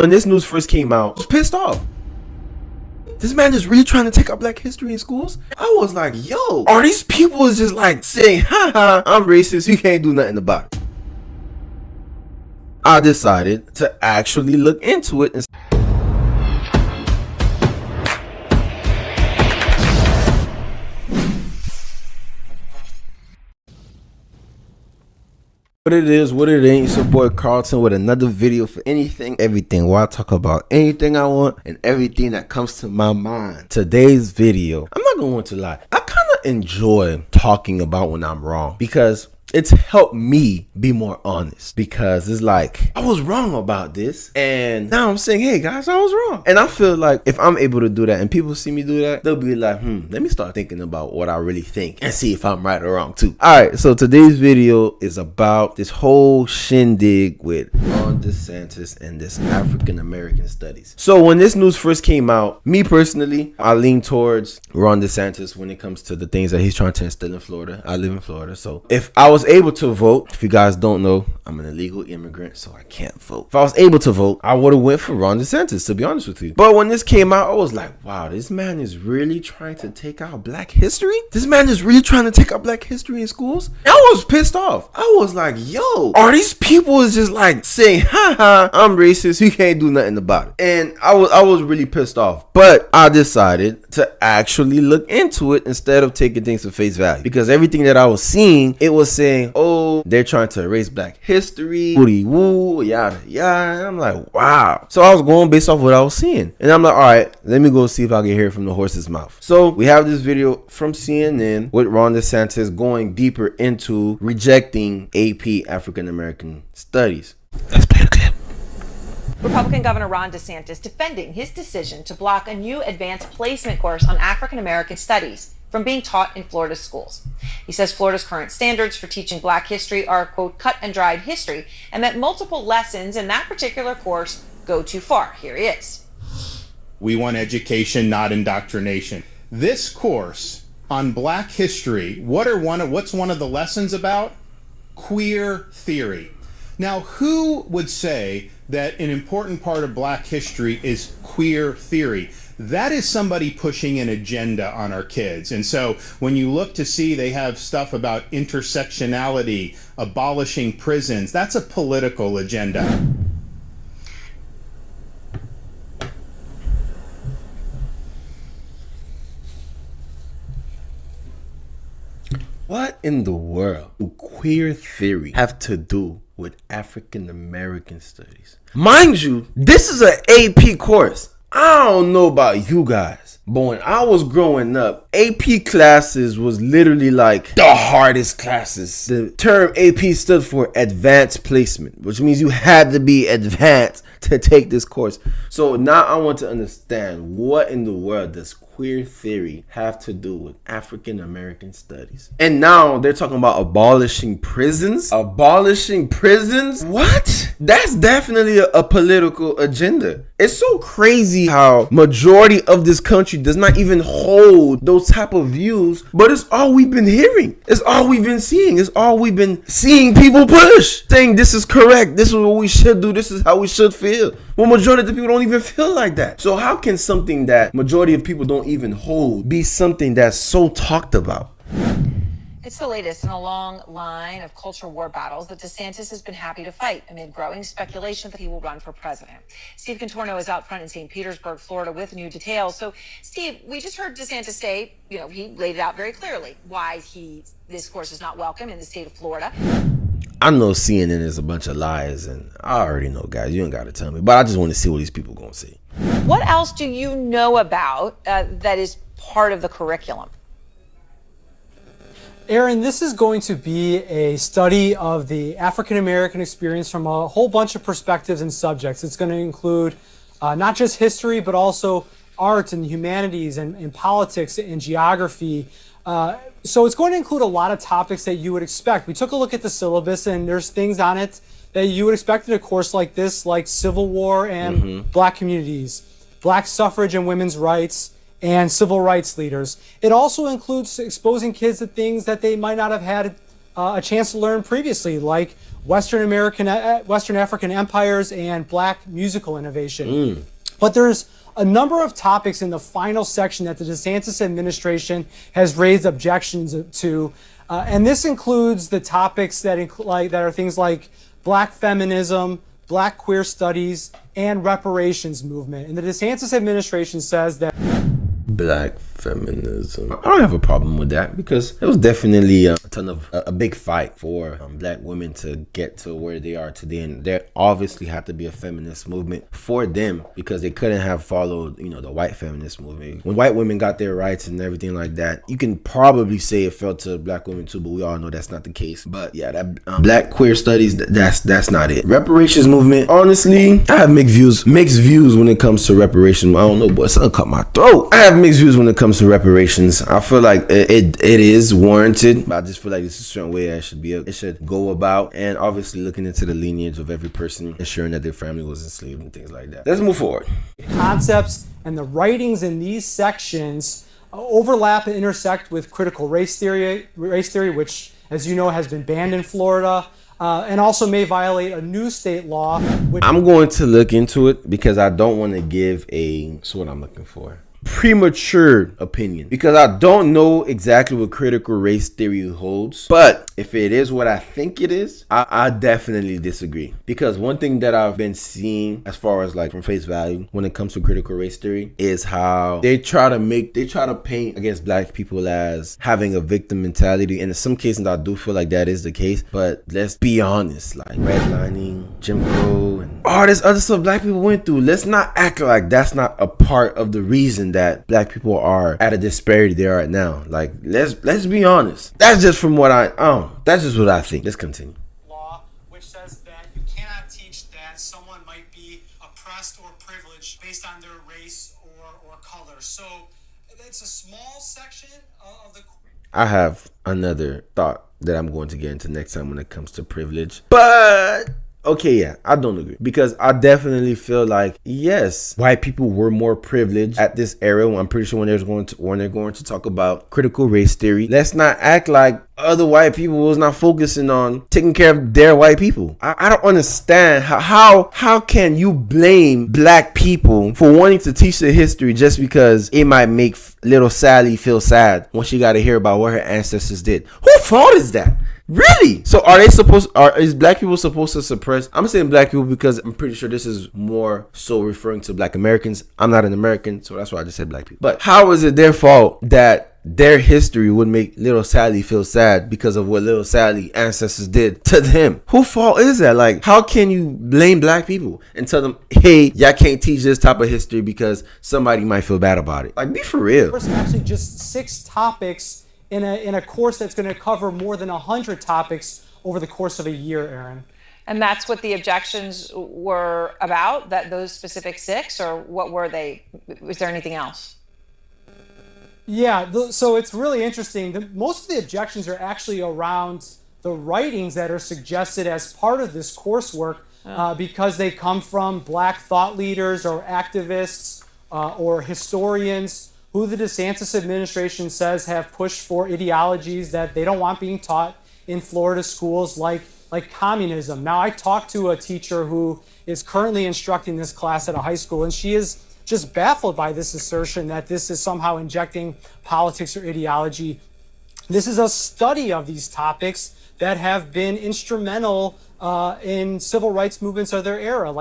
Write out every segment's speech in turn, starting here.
When this news first came out, I was pissed off. This man is really trying to take out black history in schools? I was like, yo, are these people just like saying, haha, I'm racist, you can't do nothing about it? I decided to actually look into it and what it is, what it ain't. It's your boy Carlton with another video for anything, everything, where I talk about anything I want and everything that comes to my mind. Today's video, I'm not going to lie, I kind of enjoy talking about when I'm wrong because it's helped me be more honest, because it's like I was wrong about this and now I'm saying, hey guys, I was wrong. And I feel like if I'm able to do that and people see me do that, they'll be like, let me start thinking about what I really think and see if I'm right or wrong too. All right, so today's video is about this whole shindig with Ron DeSantis and this African American studies. So when this news first came out, me personally, I lean towards Ron DeSantis when it comes to the things that he's trying to instill in Florida. I live in Florida, so if I was able to vote, if you guys don't know, I'm an illegal immigrant, so I can't vote. If I was able to vote, I would have went for Ron DeSantis, to be honest with you. But when this came out, I was like, wow, this man is really trying to take out black history? This man is really trying to take out black history in schools? I was pissed off. I was like, yo, are these people just like saying, haha, I'm racist, you can't do nothing about it? And I was really pissed off. But I decided to actually look into it instead of taking things for face value, because everything that I was seeing, it was saying, oh, they're trying to erase black history, woody woo, yada yada. And I'm like, wow. So I was going based off what I was seeing, and I'm like, all right, let me go see if I can hear it from the horse's mouth. So we have this video from CNN with Ron DeSantis going deeper into rejecting AP African American studies. Let's play the clip. Republican Governor Ron DeSantis defending his decision to block a new advanced placement course on African American studies from being taught in Florida's schools. He says Florida's current standards for teaching black history are, quote, cut and dried history, and that multiple lessons in that particular course go too far. Here he is. We want education, not indoctrination. This course on black history, what's one of the lessons about? Queer theory. Now, who would say that an important part of black history is queer theory? That is somebody pushing an agenda on our kids. And so when you look to see they have stuff about intersectionality, abolishing prisons, that's a political agenda. What in the world do queer theory have to do with African American studies? Mind you, this is an AP course. I don't know about you guys, but when I was growing up, AP classes was literally like the hardest classes. The term AP stood for advanced placement, which means you had to be advanced to take this course. So now I want to understand, what in the world does queer theory have to do with African American studies? And now they're talking about abolishing prisons. Abolishing prisons? What? That's definitely a political agenda. It's so crazy how majority of this country does not even hold those type of views, but it's all we've been hearing. It's all we've been seeing. It's all we've been seeing people push, saying this is correct, this is what we should do, this is how we should feel. Well, majority of the people don't even feel like that. So how can something that majority of people don't even hold be something that's so talked about? It's the latest in a long line of culture war battles that DeSantis has been happy to fight amid growing speculation that he will run for president. Steve Contorno is out front in St. Petersburg, Florida, with new details. So, Steve, we just heard DeSantis say, he laid it out very clearly why this course is not welcome in the state of Florida. I know CNN is a bunch of lies, and I already know, guys. You don't got to tell me, but I just want to see what these people going to say. What else do you know about that is part of the curriculum? Aaron, this is going to be a study of the African American experience from a whole bunch of perspectives and subjects. It's going to include not just history, but also art and humanities and politics and geography. So it's going to include a lot of topics that you would expect. We took a look at the syllabus, and there's things on it that you would expect in a course like this, like Civil War and Black communities, Black suffrage and women's rights, and civil rights leaders. It also includes exposing kids to things that they might not have had a chance to learn previously, like Western African empires, and black musical innovation. But there's a number of topics in the final section that the DeSantis administration has raised objections to, and this includes the topics that are things like black feminism, black queer studies, and reparations movement. And the DeSantis administration says that Black feminism. I don't have a problem with that because it was definitely a big fight for black women to get to where they are today, and there obviously had to be a feminist movement for them because they couldn't have followed, the white feminist movement. When white women got their rights and everything like that, you can probably say it fell to black women too, but we all know that's not the case. But yeah, that black queer studies, that's not it. Reparations movement, honestly, I have mixed views when it comes to reparations. I don't know, boy, something cut my throat. I have mixed views when it comes to reparations. I feel like it is warranted, but I just feel like it's a certain way it should go about, and obviously looking into the lineage of every person, ensuring that their family was enslaved and things like that. Let's move forward. Concepts and the writings in these sections overlap and intersect with critical race theory, which, as you know, has been banned in Florida. And also may violate a new state law. I'm going to look into it because I don't want to give what I'm looking for. Premature opinion, because I don't know exactly what critical race theory holds, but if it is what I think it is, I definitely disagree. Because one thing that I've been seeing as far as like from face value when it comes to critical race theory is how they try to paint against black people as having a victim mentality, and in some cases I do feel like that is the case, but let's be honest, like redlining, Jim Crow, and all this other stuff black people went through, let's not act like that's not a part of the reason that black people are at a disparity they are right now. Like, let's be honest. That's just from what that's just what I think. Let's continue. Law, which says that you cannot teach that someone might be oppressed or privileged based on their race or color. So it's a small section of the. I have another thought that I'm going to get into next time when it comes to privilege, but okay, yeah, I don't agree, because I definitely feel like, yes, white people were more privileged at this era. I'm pretty sure when they're going to talk about critical race theory, let's not act like other white people was not focusing on taking care of their white people. I don't understand how can you blame black people for wanting to teach the history just because it might make little Sally feel sad when she got to hear about what her ancestors did. Whose fault is that? Really? So is black people supposed to suppress? I'm saying black people because I'm pretty sure this is more so referring to black Americans. I'm not an American, so that's why I just said black people. But how is it their fault that their history would make little Sally feel sad because of what little Sally ancestors did to them? Whose fault is that? Like, how can you blame black people and tell them, hey, y'all can't teach this type of history because somebody might feel bad about it? Like, be for real. There's actually just 6 topics in a course that's going to cover more than 100 topics over the course of a year, Aaron. And that's what the objections were about, that those specific 6, or what were they? Was there anything else? Yeah, so it's really interesting. Most of the objections are actually around the writings that are suggested as part of this coursework because they come from black thought leaders or activists or historians who the DeSantis administration says have pushed for ideologies that they don't want being taught in Florida schools, like communism. Now, I talked to a teacher who is currently instructing this class at a high school, and she is just baffled by this assertion that this is somehow injecting politics or ideology. This is a study of these topics that have been instrumental in civil rights movements of their era.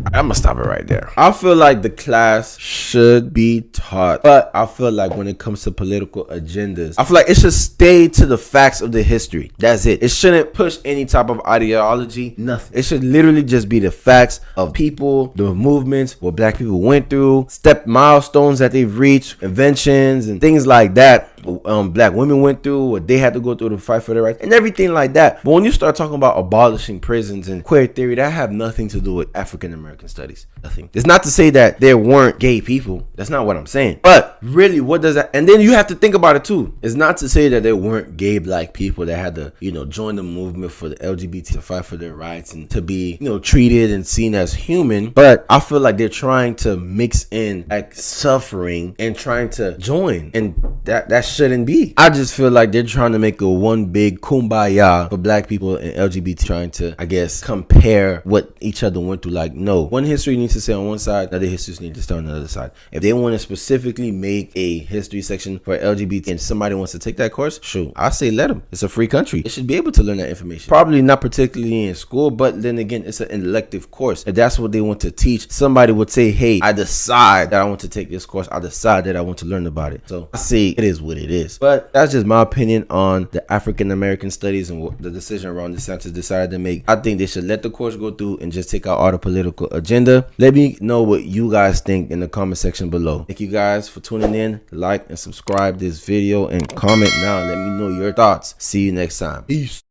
I'm gonna stop it right there. I feel like the class should be taught, but I feel like when it comes to political agendas, I feel like it should stay to the facts of the history. That's it. It shouldn't push any type of ideology, nothing. It should literally just be the facts of people, the movements, what black people went through, milestones that they've reached, inventions and things like that. Black women went through, what they had to go through to fight for their rights and everything like that. But when you start talking about abolishing prisons and queer theory, that have nothing to do with African American studies. Nothing. It's not to say that there weren't gay people. That's not what I'm saying. But really, what does that? And then you have to think about it too. It's not to say that there weren't gay black people that had to, join the movement for the LGBT to fight for their rights and to be, treated and seen as human. But I feel like they're trying to mix in like suffering and trying to join, and that shouldn't be. I just feel like they're trying to make a one big kumbaya for black people and LGBT, trying to, I guess, compare what each other went through. Like, no, one history needs to stay on one side, other histories need to stay on the other side. If they want to specifically make a history section for LGBT and somebody wants to take that course, sure, I say let them. It's a free country. They should be able to learn that information. Probably not particularly in school, but then again, it's an elective course. If that's what they want to teach, somebody would say, hey, I decide that I want to take this course. I decide that I want to learn about it. So I say it is what it is. But that's just my opinion on the African American studies and what the decision Ron DeSantis decided to make. I think they should let the course go through and just take out all the political agenda. Let me know what you guys think in the comment section below. Thank you guys for tuning in. Like and subscribe this video and comment now and let me know your thoughts. See you next time. Peace.